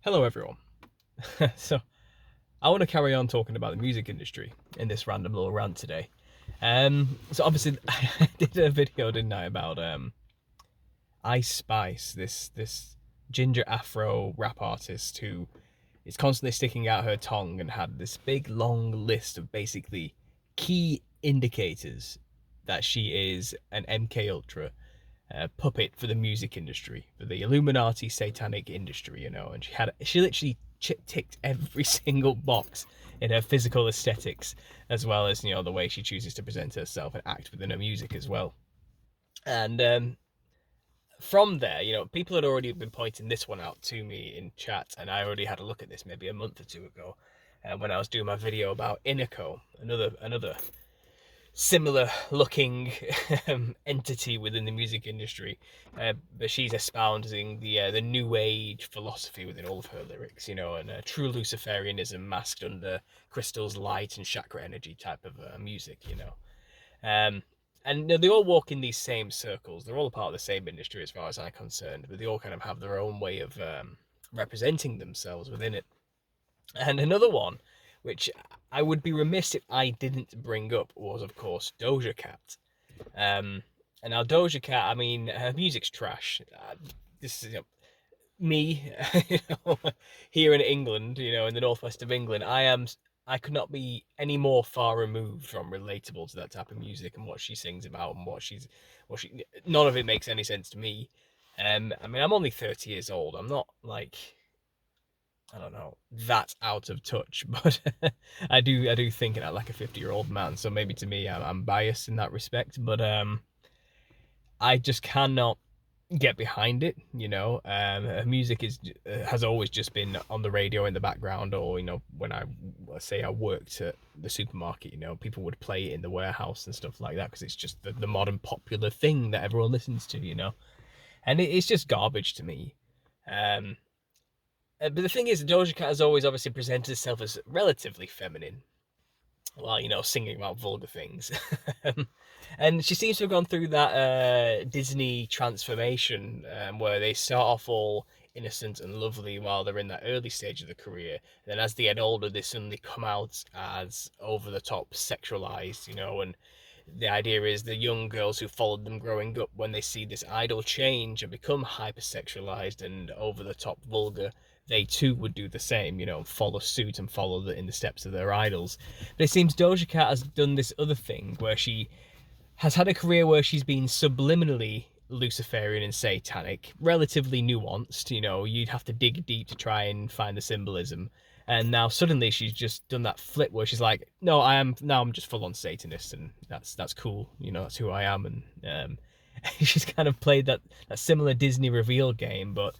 Hello, everyone. So, I want to carry on talking about the music industry in this random little rant today. So obviously, I did a video, didn't I, about Ice Spice, this ginger Afro rap artist who is constantly sticking out her tongue and had this big long list of basically key indicators that she is an MK Ultra puppet for the music industry, for the Illuminati satanic industry, and she literally ticked every single box in her physical aesthetics, as well as the way she chooses to present herself and act within her music as well. And from there, people had already been pointing this one out to me in chat, and I already had a look at this maybe a month or two ago, when I was doing my video about Inako, another similar looking entity within the music industry, but she's espousing the new age philosophy within all of her lyrics, and true Luciferianism masked under crystals, light, and chakra energy type of music, Um, and they all walk in these same circles. They're all a part of the same industry as far as I'm concerned, but they all kind of have their own way of representing themselves within it. And another one, which I would be remiss if I didn't bring up, was of course Doja Cat. And now Doja Cat, I mean, her music's trash. This is me, here in England, in the northwest of England. I could not be any more far removed from relatable to that type of music and what she sings about and what she. None of it makes any sense to me. I mean, I'm only 30 years old. I'm not like, I don't know, that out of touch, but I do think it like a 50-year-old man. So maybe to me, I'm biased in that respect, but I just cannot get behind it. Her music has always just been on the radio in the background, or when let's say I worked at the supermarket, people would play it in the warehouse and stuff like that because it's just the modern popular thing that everyone listens to, and it's just garbage to me. Um, but the thing is, Doja Cat has always obviously presented herself as relatively feminine, while singing about vulgar things. And she seems to have gone through that Disney transformation, where they start off all innocent and lovely while they're in that early stage of the career. And then as they get older, they suddenly come out as over the top sexualized, and the idea is the young girls who followed them growing up, when they see this idol change and become hypersexualized and over the top vulgar, they too would do the same, follow suit and follow in the steps of their idols. But it seems Doja Cat has done this other thing where she has had a career where she's been subliminally Luciferian and satanic, relatively nuanced. You'd have to dig deep to try and find the symbolism. And now suddenly she's just done that flip where she's like, "No, I'm just full on Satanist, and that's cool. That's who I am." And she's kind of played that similar Disney reveal game, but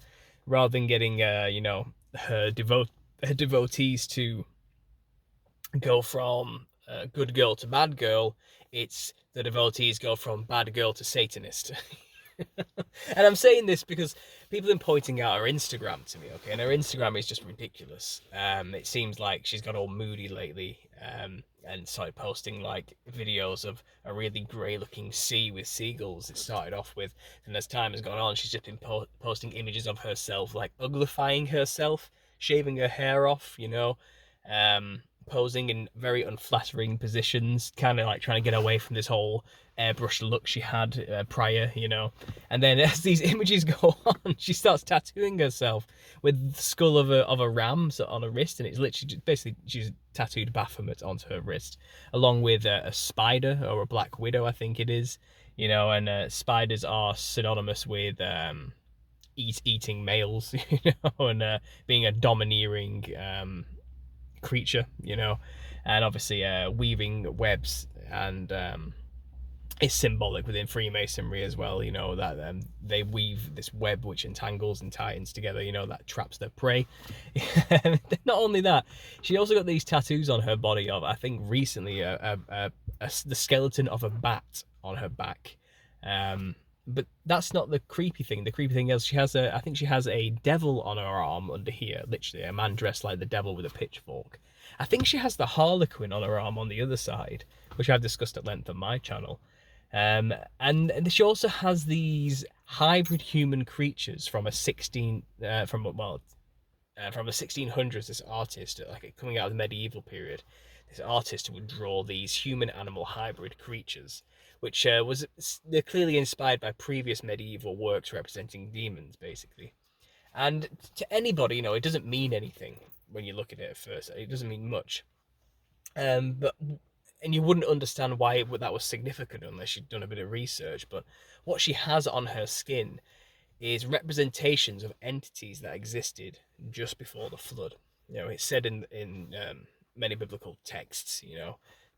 rather than getting her devotees to go from good girl to bad girl, it's the devotees go from bad girl to Satanist. And I'm saying this because people have been pointing out her Instagram to me, okay? And her Instagram is just ridiculous. It seems like she's got all moody lately, and started posting like videos of a really grey-looking sea with seagulls. It started off with, and as time has gone on, she's just been posting images of herself, like uglifying herself, shaving her hair off, posing in very unflattering positions, kind of like trying to get away from this whole airbrush look she had prior, And then as these images go on, she starts tattooing herself with the skull of a ram on her wrist, and it's literally just, basically she's tattooed Baphomet onto her wrist, along with a spider or a black widow, I think it is, and spiders are synonymous with eating males, and being a domineering creature, and obviously weaving webs, and is symbolic within Freemasonry as well, that they weave this web which entangles and tightens together, that traps their prey. Not only that, she also got these tattoos on her body of, I think recently, the skeleton of a bat on her back. But that's not the creepy thing. The creepy thing is I think she has a devil on her arm under here, literally a man dressed like the devil with a pitchfork. I think she has the Harlequin on her arm on the other side, which I've discussed at length on my channel. And she also has these hybrid human creatures from a 16 from, well, from the 1600s, this artist, like coming out of the medieval period, this artist would draw these human-animal hybrid creatures, which they're clearly inspired by previous medieval works representing demons, basically. And to anybody, it doesn't mean anything when you look at it at first. It doesn't mean much. But and you wouldn't understand why that was significant unless you'd done a bit of research. But what she has on her skin is representations of entities that existed just before the flood. It's said in many biblical texts,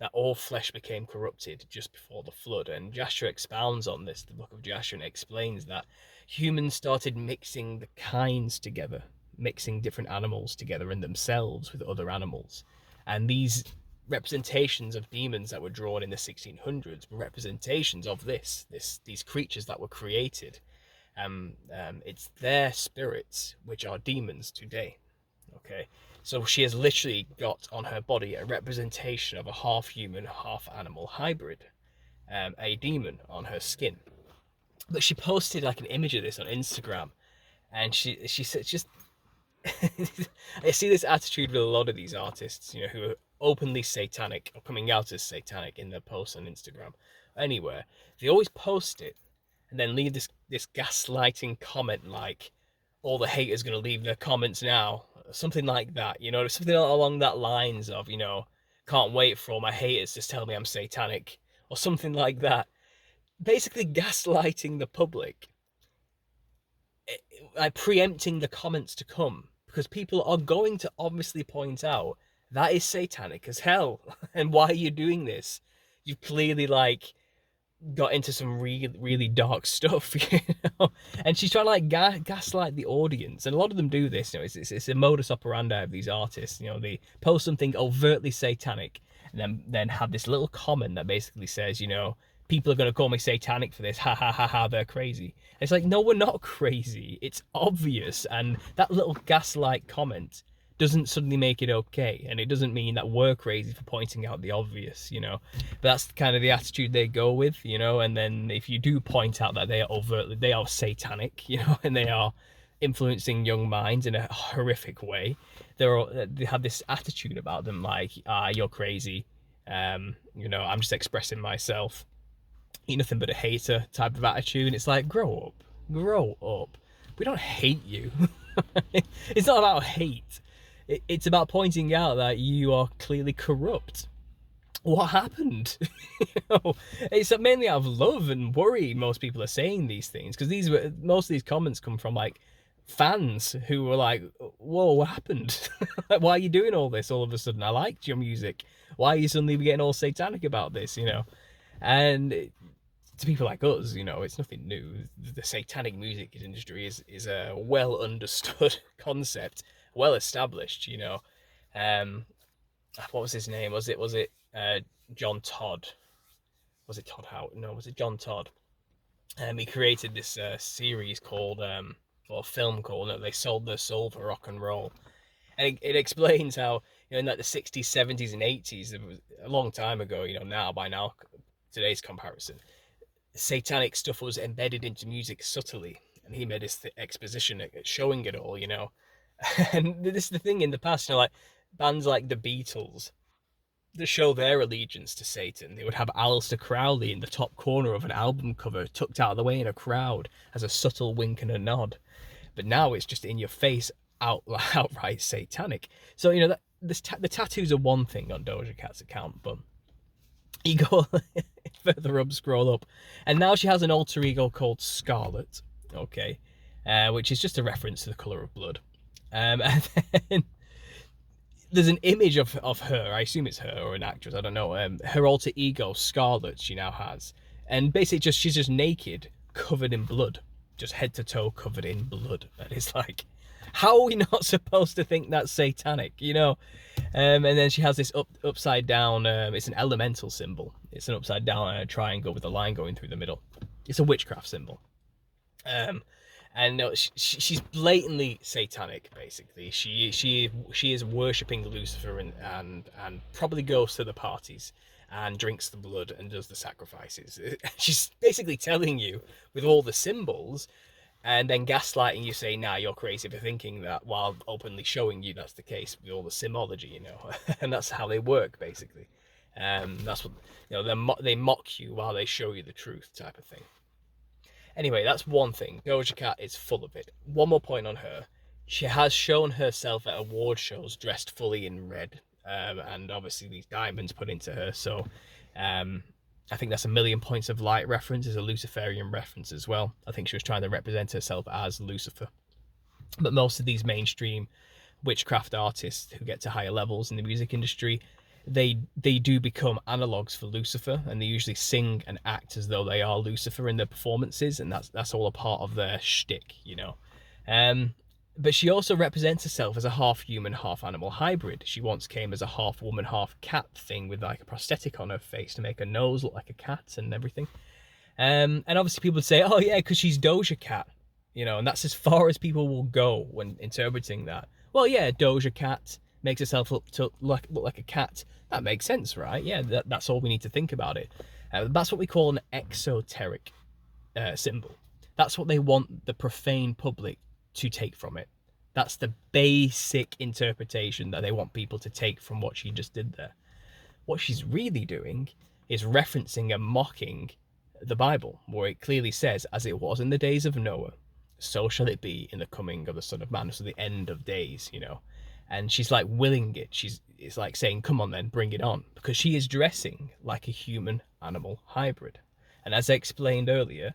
that all flesh became corrupted just before the flood. And Jasher expounds on this, the book of Jasher, and explains that humans started mixing the kinds together, mixing different animals together and themselves with other animals. And these representations of demons that were drawn in the 1600s were representations of these creatures that were created. It's their spirits which are demons today. Okay, so she has literally got on her body a representation of a half human, half animal hybrid, a demon on her skin. But she posted like an image of this on Instagram, and she said just I see this attitude with a lot of these artists, who are openly satanic or coming out as satanic in their posts on Instagram, anywhere. They always post it and then leave this gaslighting comment like, all the haters gonna leave their comments now, something like that, something along that lines of, can't wait for all my haters to tell me I'm satanic, or something like that. Basically gaslighting the public, like preempting the comments to come, because people are going to obviously point out that is satanic as hell. And why are you doing this? You've clearly got into some really, really dark stuff, And she's trying to gaslight the audience, and a lot of them do this. It's a modus operandi of these artists. They post something overtly satanic, and then have this little comment that basically says, people are going to call me satanic for this. Ha ha ha ha, they're crazy. And it's like, no, we're not crazy. It's obvious. And that little gaslight comment doesn't suddenly make it okay. And it doesn't mean that we're crazy for pointing out the obvious, But that's kind of the attitude they go with, And then if you do point out that they are satanic, and they are influencing young minds in a horrific way, they have this attitude about them like, you're crazy. I'm just expressing myself. You're nothing but a hater type of attitude. And it's like, grow up. We don't hate you. It's not about hate. It's about pointing out that you are clearly corrupt. What happened? It's mainly out of love and worry most people are saying these things, because most of these comments come from fans who were like, whoa, what happened? Why are you doing all this all of a sudden? I liked your music. Why are you suddenly getting all satanic about this? And to people like us, it's nothing new. The satanic music industry is a well understood concept, well established. What was his name? Was it John Todd? Was it Todd Howard? No, was it John Todd? He created this series called or film called They Sold Their Soul for Rock and Roll, and it explains how in the 60s, 70s, and 80s, it was a long time ago. By now, today's comparison, satanic stuff was embedded into music subtly, and he made his exposition showing it all. And this is the thing in the past, bands like the Beatles, to show their allegiance to Satan, they would have Aleister Crowley in the top corner of an album cover, tucked out of the way in a crowd, as a subtle wink and a nod. But now it's just in your face, outright satanic. So the tattoos are one thing on Doja Cat's account, but you go further up, scroll up, and now she has an alter ego called Scarlet, okay, which is just a reference to the color of blood. And then there's an image of her. I assume it's her or an actress. I don't know. Her alter ego, Scarlet, she now has, and basically she's just naked, covered in blood, just head to toe covered in blood. And it's like, how are we not supposed to think that's satanic? And then she has this upside down. It's an elemental symbol. It's an upside down triangle with a line going through the middle. It's a witchcraft symbol. And no, she's blatantly satanic. Basically, she is worshipping Lucifer and probably goes to the parties and drinks the blood and does the sacrifices. She's basically telling you with all the symbols, and then gaslighting you, saying, "Nah, you're crazy for thinking that," while openly showing you that's the case with all the symbology, you know, and that's how they work basically. That's what, you know, they mock you while they show you the truth, type of thing. Anyway, that's one thing. Doja Cat is full of it. One more point on her. She has shown herself at award shows dressed fully in red, and obviously these diamonds put into her. So, um, I think that's a Million Points of Light reference, is a Luciferian reference as well. I think she was trying to represent herself as Lucifer. But most of these mainstream witchcraft artists who get to higher levels in the music industry, they do become analogues for Lucifer, and they usually sing and act as though they are Lucifer in their performances, and that's all a part of their shtick, you know. But she also represents herself as a half human, half animal hybrid. She once came as a half woman, half cat thing with like a prosthetic on her face to make her nose look like a cat and everything. And obviously people would say, "Oh yeah, because she's Doja Cat," you know, and that's as far as people will go when interpreting that. Well, yeah, Doja Cat makes herself look like a cat. That makes sense, right? Yeah, that's all we need to think about it. That's what we call an exoteric symbol. That's what they want the profane public to take from it. That's the basic interpretation that they want people to take from what she just did there. What she's really doing is referencing and mocking the Bible, where it clearly says, "As it was in the days of Noah, so shall it be in the coming of the Son of Man." So the end of days, you know. And she's like willing it. It's like saying, "Come on then, bring it on," because she is dressing like a human animal hybrid. And as I explained earlier,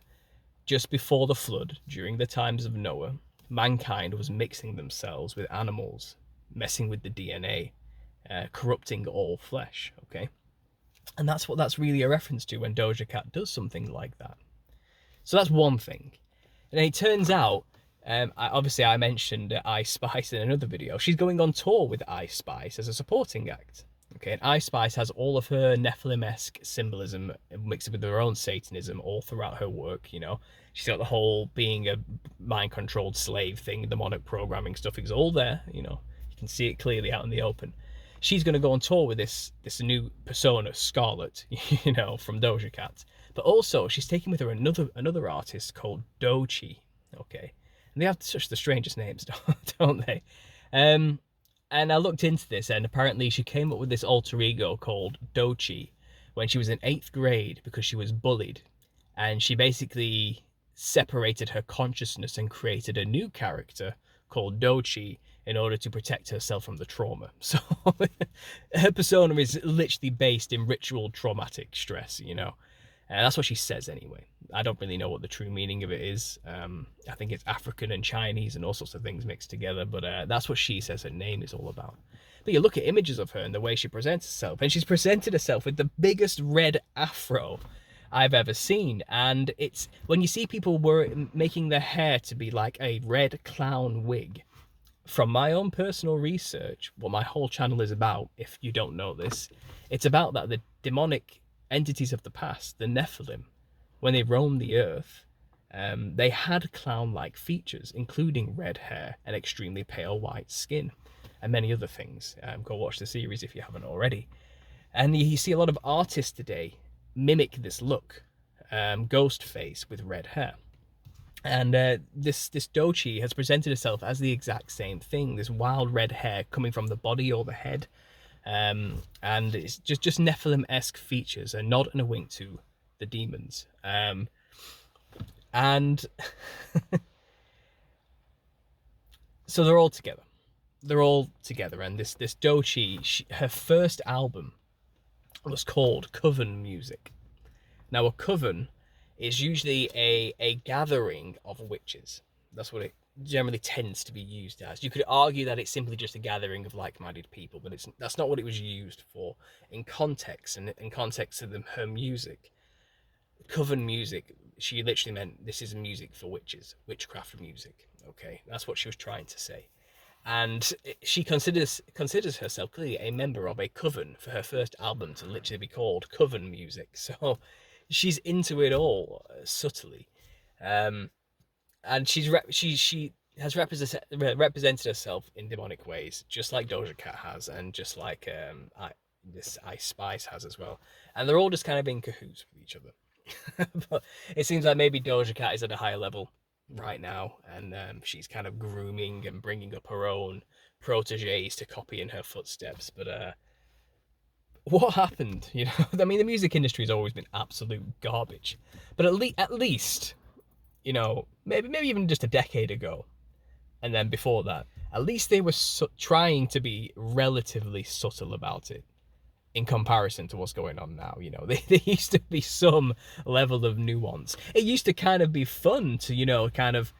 just before the flood, during the times of Noah, mankind was mixing themselves with animals, messing with the DNA, corrupting all flesh. Okay, and that's what that's really a reference to when Doja Cat does something like that. So that's one thing. And it turns out, obviously I mentioned Ice Spice in another video. She's going on tour with Ice Spice as a supporting act. Okay, and Ice Spice has all of her Nephilim-esque symbolism mixed with her own Satanism all throughout her work, you know. She's got the whole being a mind-controlled slave thing, demonic programming stuff. It's all there, you know. You can see it clearly out in the open. She's going to go on tour with this new persona, Scarlet, you know, from Doja Cat. But also, she's taking with her another artist called Doja. Okay, and they have such the strangest names, don't they? And I looked into this, and apparently she came up with this alter ego called Doja when she was in 8th grade because she was bullied, and she basically separated her consciousness and created a new character called Doja in order to protect herself from the trauma. So her persona is literally based in ritual traumatic stress, you know. And that's what she says anyway. I don't really know what the true meaning of it is. I think it's African and Chinese and all sorts of things mixed together, but that's what she says her name is all about. But you look at images of her and the way she presents herself, and she's presented herself with the biggest red afro I've ever seen. And it's when you see people making their hair to be like a red clown wig. From my own personal research, what my whole channel is about, if you don't know this, it's about that the demonic entities of the past, the Nephilim, when they roamed the earth, they had clown-like features, including red hair and extremely pale white skin, and many other things. Go watch the series if you haven't already. And you see a lot of artists today mimic this look, ghost face with red hair. And this Doja has presented herself as the exact same thing, this wild red hair coming from the body or the head. And it's just Nephilim-esque features, a nod and a wink to the demons. And so they're all together. And this Doja, her first album was called Coven Music. Now, a coven is usually a gathering of witches. That's what it generally tends to be used as. You could argue that it's simply just a gathering of like-minded people, but that's not what it was used for in context, and in context of her music. Coven music, she literally meant this is music for witches, witchcraft music. Okay, that's what she was trying to say. And she considers herself clearly a member of a coven for her first album to literally be called Coven Music. So she's into it all subtly, and she has represented herself in demonic ways, just like Doja Cat has, and just like this Ice Spice has as well. And they're all just kind of in cahoots with each other. But it seems like maybe Doja Cat is at a higher level right now, and she's kind of grooming and bringing up her own proteges to copy in her footsteps. But what happened? You know, I mean, the music industry has always been absolute garbage. But at least, you know, maybe even just a decade ago, and then before that, at least they were trying to be relatively subtle about it in comparison to what's going on now. You know, there used to be some level of nuance. It used to kind of be fun to, you know, kind of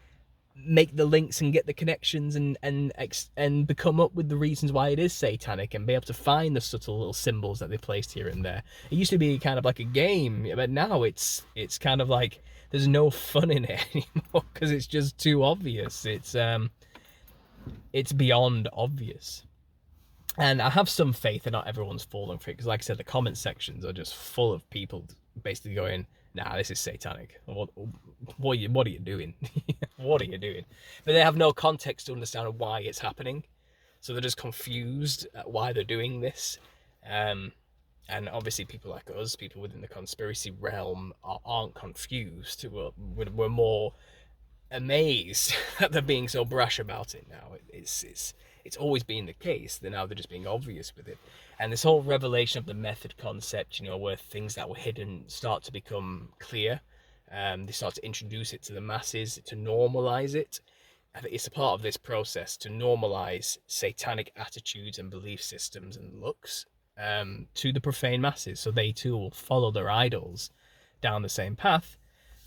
make the links and get the connections and come up with the reasons why it is satanic and be able to find the subtle little symbols that they placed here and there. It used to be kind of like a game, but now it's kind of like there's no fun in it anymore because it's just too obvious. It's beyond obvious. And I have some faith that not everyone's falling for it, because like I said, the comment sections are just full of people basically going, nah, this is satanic. What are you doing? What are you doing? But they have no context to understand why it's happening. So they're just confused at why they're doing this. And obviously people like us, people within the conspiracy realm, aren't confused. We're more amazed that they're being so brash about it now. It's always been the case. They're just being obvious with it. And this whole revelation of the method concept, you know, where things that were hidden start to become clear. They start to introduce it to the masses, to normalize it. I think it's a part of this process to normalize satanic attitudes and belief systems and looks to the profane masses, so they too will follow their idols down the same path,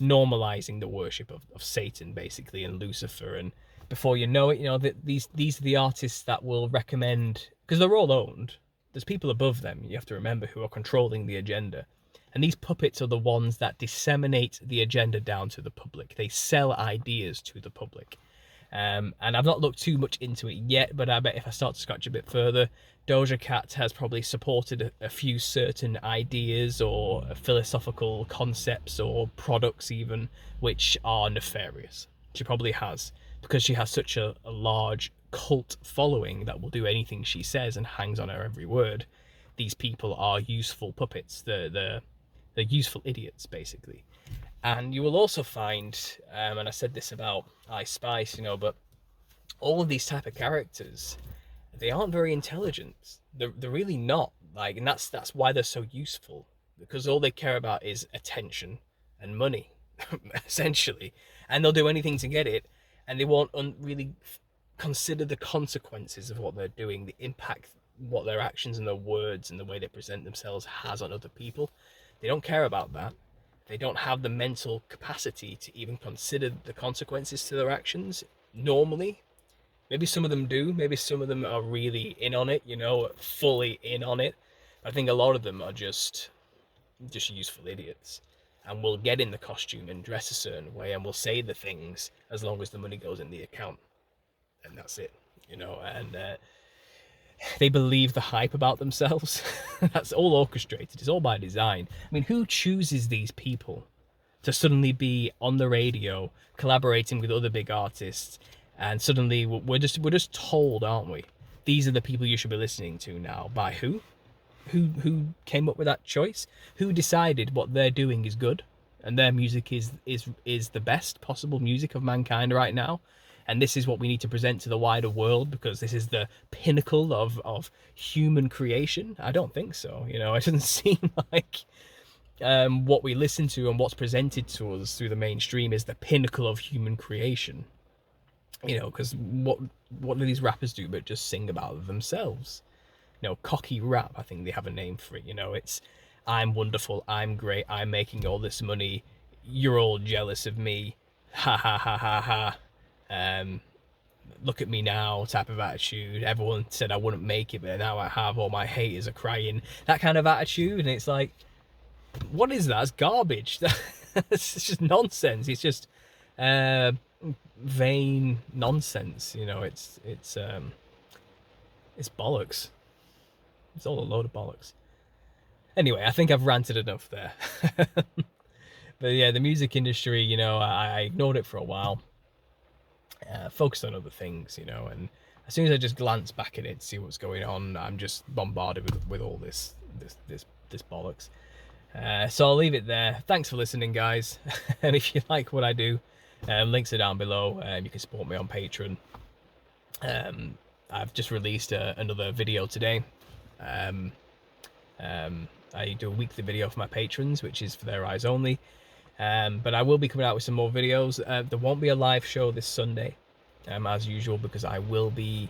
normalizing the worship of Satan, basically, and Lucifer. And before you know it, you know, these are the artists that will recommend, because they're all owned. There's people above them, you have to remember, who are controlling the agenda. And these puppets are the ones that disseminate the agenda down to the public. They sell ideas to the public. And I've not looked too much into it yet, but I bet if I start to scratch a bit further, Doja Cat has probably supported a few certain ideas or philosophical concepts or products even, which are nefarious. She probably has, because she has such a large cult following that will do anything she says and hangs on her every word. These people are useful puppets. They're useful idiots, basically. And you will also find, and I said this about Ice Spice, you know, but all of these type of characters, they aren't very intelligent. They're really not. Like, and that's why they're so useful, because all they care about is attention and money, essentially, and they'll do anything to get it, and they won't really consider the consequences of what they're doing, the impact what their actions and their words and the way they present themselves has on other people. They don't care about that. They don't have the mental capacity to even consider the consequences to their actions normally. Maybe some of them do. Maybe some of them are really in on it, you know, fully in on it. But I think a lot of them are just useful idiots, and will get in the costume and dress a certain way and will say the things as long as the money goes in the account. And that's it, you know. And they believe the hype about themselves. That's all orchestrated. It's all by design. I mean, who chooses these people to suddenly be on the radio collaborating with other big artists, and suddenly we're just told, aren't we? These are the people you should be listening to now. By who? Who came up with that choice? Who decided what they're doing is good and their music is the best possible music of mankind right now? And this is what we need to present to the wider world because this is the pinnacle of human creation? I don't think so. You know, it doesn't seem like what we listen to and what's presented to us through the mainstream is the pinnacle of human creation. You know, because what do these rappers do but just sing about themselves? You know, cocky rap, I think they have a name for it. You know, it's I'm wonderful, I'm great, I'm making all this money, you're all jealous of me, ha ha ha ha ha. Look at me now type of attitude. Everyone said I wouldn't make it, but now I have. All my haters are crying. That kind of attitude, and it's like, what is that? It's garbage. It's just nonsense. It's just vain nonsense. You know, it's bollocks. It's all a load of bollocks. Anyway, I think I've ranted enough there. But yeah, the music industry, you know, I ignored it for a while. Focused on other things, you know, and as soon as I just glance back at it, see what's going on, I'm just bombarded with all this bollocks. So I'll leave it there. Thanks for listening, guys. And if you like what I do, Links are down below. You can support me on Patreon. I've just released another video today. I do a weekly video for my patrons, which is for their eyes only. But I will be coming out with some more videos. There won't be a live show this Sunday, as usual, because I will be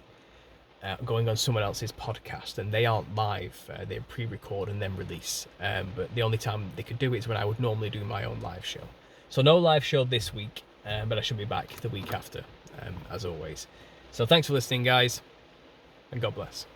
going on someone else's podcast, and they aren't live. They pre-record and then release. But the only time they could do it is when I would normally do my own live show. So no live show this week, but I should be back the week after, as always. So thanks for listening, guys, and God bless.